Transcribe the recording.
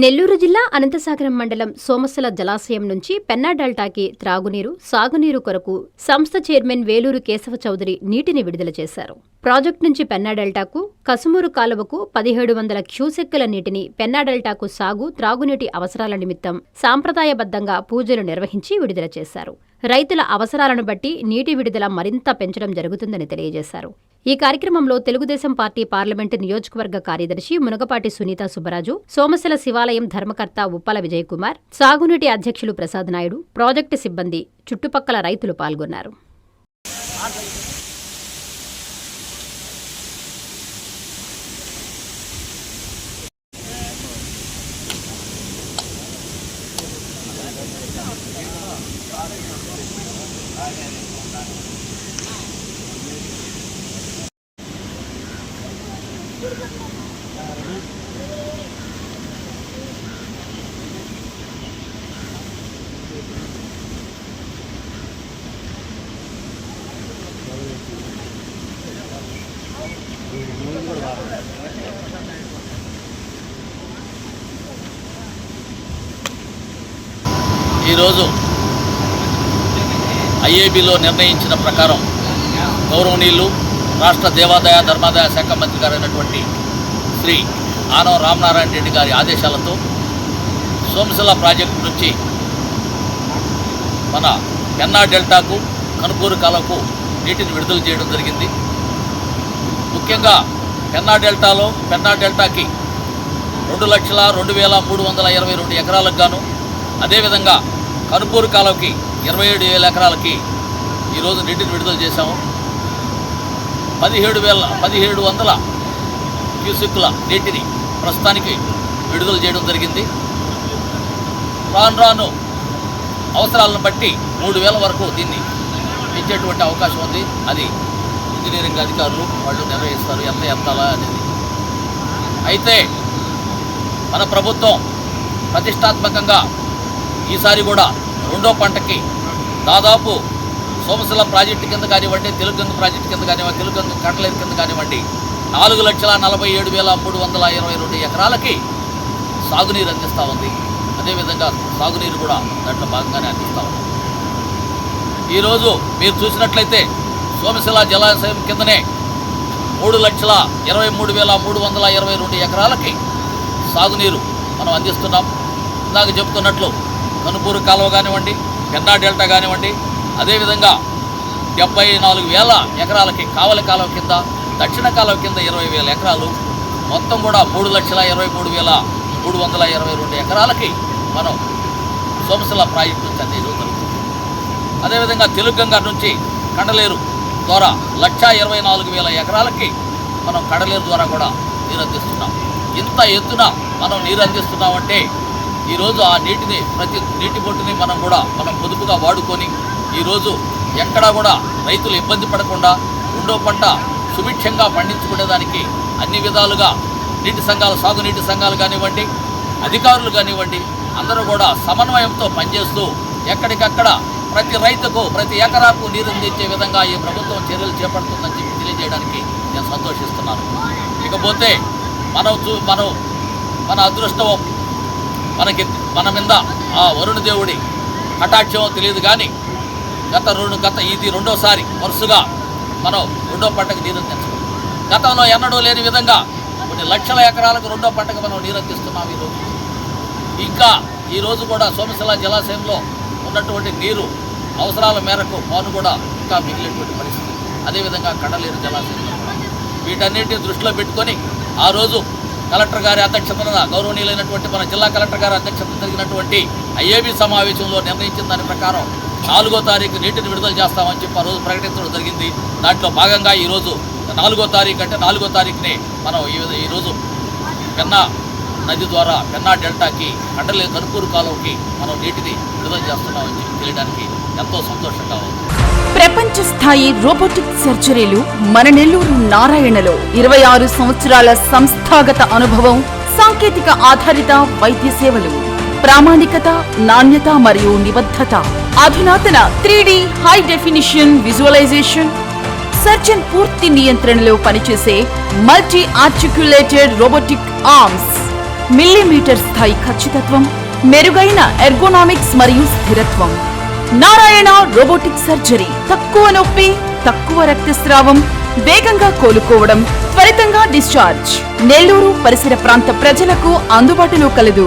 నెల్లూరు జిల్లా అనంతసాగరం మండలం సోమశల జలాశయం నుంచి పెన్నా డెల్టాకి త్రాగునీరు, సాగునీరు కొరకు సంస్థ చైర్మన్ వేలూరు కేశవ చౌదరి నీటిని విడుదల చేశారు. ప్రాజెక్టు నుంచి పెన్నా డెల్టాకు, కసుమూరు కాలువకు 1700 క్యూసెక్కుల నీటిని పెన్నా డెల్టాకు సాగు, త్రాగునీటి అవసరాల నిమిత్తం సాంప్రదాయబద్ధంగా పూజలు నిర్వహించి విడుదల చేశారు. రైతుల అవసరాలను బట్టి నీటి విడుదల మరింత పెంచడం జరుగుతుందని తెలియజేశారు. ఈ కార్యక్రమంలో తెలుగుదేశం పార్టీ పార్లమెంటు నియోజకవర్గ కార్యదర్శి మునగపాటి సునీత సుబ్బరాజు, సోమశల శివాలయం ధర్మకర్త ఉప్పల విజయకుమార్, సాగునీటి అధ్యక్షులు ప్రసాద్ నాయుడు, ప్రాజెక్టు సిబ్బంది, చుట్టుపక్కల రైతులు పాల్గొన్నారు. ఈరోజు ఐఏబీలో నిర్ణయించిన ప్రకారం గౌరవనీయులు రాష్ట్ర దేవాదాయ ధర్మాదాయ శాఖ మంత్రి గారైనటువంటి శ్రీ ఆనవ రామనారాయణ రెడ్డి గారి ఆదేశాలతో సోమశల ప్రాజెక్టు నుంచి మన పెన్నా డెల్టాకు, కనుపూరు కాలువకు నీటిని విడుదల చేయడం జరిగింది. ముఖ్యంగా పెన్నా డెల్టాకి 2,02,322 ఎకరాలకు గాను, అదేవిధంగా కనుపూరు కాలువకి 27,000 ఎకరాలకి ఈరోజు నీటిని విడుదల చేశాము. 1700 క్యూసెక్కుల నీటిని ప్రస్తుతానికి విడుదల చేయడం జరిగింది. రాను అవసరాలను బట్టి 3,000 వరకు దీన్ని ఇచ్చేటువంటి అవకాశం ఉంది. అది ఇంజనీరింగ్ అధికారులు వాళ్ళు నిర్వహిస్తారు, ఎంత ఎత్తాలా అనేది. అయితే మన ప్రభుత్వం ప్రతిష్టాత్మకంగా ఈసారి కూడా రెండో పంటకి దాదాపు సోమశల ప్రాజెక్టు కింద కానివ్వండి, తెలుగంగ ప్రాజెక్టు కింద కానివ్వండి, తెలుగంగ కండలేరు కింద కానివ్వండి 4,47,322 ఎకరాలకి సాగునీరు అందిస్తూ ఉంది. అదేవిధంగా సాగునీరు కూడా దాంట్లో భాగంగానే అందిస్తూ ఉంది. ఈరోజు మీరు చూసినట్లయితే సోమశల జలాశయం కిందనే 3,23,322 ఎకరాలకి సాగునీరు మనం అందిస్తున్నాం. ఇందాక చెప్తున్నట్లు కనుపూరు కాలువ కానివ్వండి, పెన్నా డెల్టా కానివ్వండి, అదేవిధంగా 74,000 ఎకరాలకి కావలి కాలువ కింద, దక్షిణ కాలువ కింద 20,000 ఎకరాలు, మొత్తం కూడా 3,23,322 ఎకరాలకి మనం సోమశల ప్రాజెక్టు నుంచి అందించడం జరుగుతుంది. అదేవిధంగా తెలుగంగ నుంచి కండలేరు ద్వారా 1,24,000 ఎకరాలకి మనం కండలేరు ద్వారా కూడా నీరు అందిస్తున్నాం. ఇంత ఎత్తున మనం నీరు అందిస్తున్నామంటే ఈరోజు ఆ నీటిని, ప్రతి నీటి బొట్టుని మనం పొదుపుగా వాడుకొని ఈరోజు ఎక్కడా కూడా రైతులు ఇబ్బంది పడకుండా రెండో పంట సుభిక్షంగా పండించుకునేదానికి అన్ని విధాలుగా నీటి సంఘాలు, సాగునీటి సంఘాలు కానివ్వండి, అధికారులు కానివ్వండి, అందరూ కూడా సమన్వయంతో పనిచేస్తూ ఎక్కడికక్కడ ప్రతి రైతుకు, ప్రతి ఎకరాకు నీరు అందించే విధంగా ఈ ప్రభుత్వం చర్యలు చేపడుతుందని చెప్పి తెలియజేయడానికి నేను సంతోషిస్తున్నాను. ఇకపోతే మన అదృష్టం మన మీద ఆ వరుణ దేవుడి కటాక్షమో తెలియదు కానీ ఇది రెండోసారి వరుసగా మనం రెండో పంటకు నీరు అందించాం. గతంలో ఎన్నడూ లేని విధంగా కొన్ని లక్షల ఎకరాలకు రెండో పంటకు మనం నీరు అందిస్తున్నాం. ఇంకా ఈరోజు కూడా సోమశల జలాశయంలో ఉన్నటువంటి నీరు అవసరాల మేరకు పాను కూడా ఇంకా మిగిలినటువంటి పరిస్థితి. అదేవిధంగా కండలేరు జలాశయంలో కూడా వీటన్నిటిని దృష్టిలో పెట్టుకొని ఆ రోజు కలెక్టర్ గారి అధ్యక్షతన, గౌరవనీయులైనటువంటి మన జిల్లా కలెక్టర్ గారి అధ్యక్షతన జరిగినటువంటి ఐఏబీ సమావేశంలో నిర్ణయించిన దాని ప్రకారం 4వ తారీఖు నీటిని విడుదల చేస్తామని చెప్పి ఆ రోజు ప్రకటించడం జరిగింది. దాంట్లో భాగంగా ఈరోజు 4వ తారీఖునే మనం ఈరోజు పెన్నా నది ద్వారా పెన్నా డెల్టాకి, కనుపూరు కాలువకి మనం నీటిని విడుదల చేస్తున్నామని చెప్పి తెలియడానికి ఎంతో సంతోషంగా ఉంది. ప్రపంచ స్థాయి రోబోటిక్ సర్జరీలు మన నెల్లూరు నారాయణలో 26 సంవత్సరాల సంస్థాగత అనుభవం, సాంకేతిక ఆధారిత వైద్య సేవలు, ప్రామాణికత, నాణ్యత మరియు నిబద్ధత, అధునాతన 3D high definition visualisation, surgeon పూర్తి నియంత్రణలో పనిచేసే multi articulated robotic arms, millimetre స్థాయి ఖచ్చితత్వం, మెరుగైన ఎర్గోనామిక్స్ మరియు స్థిరత్వం. Narayana robotic surgery. తక్కువ నొప్పి, తక్కువ రక్తస్రావం, వేగంగా కోలుకోవడం, త్వరితంగా డిశ్చార్జ్. నెల్లూరు పరిసర ప్రాంత ప్రజలకు అందుబాటులో కలదు.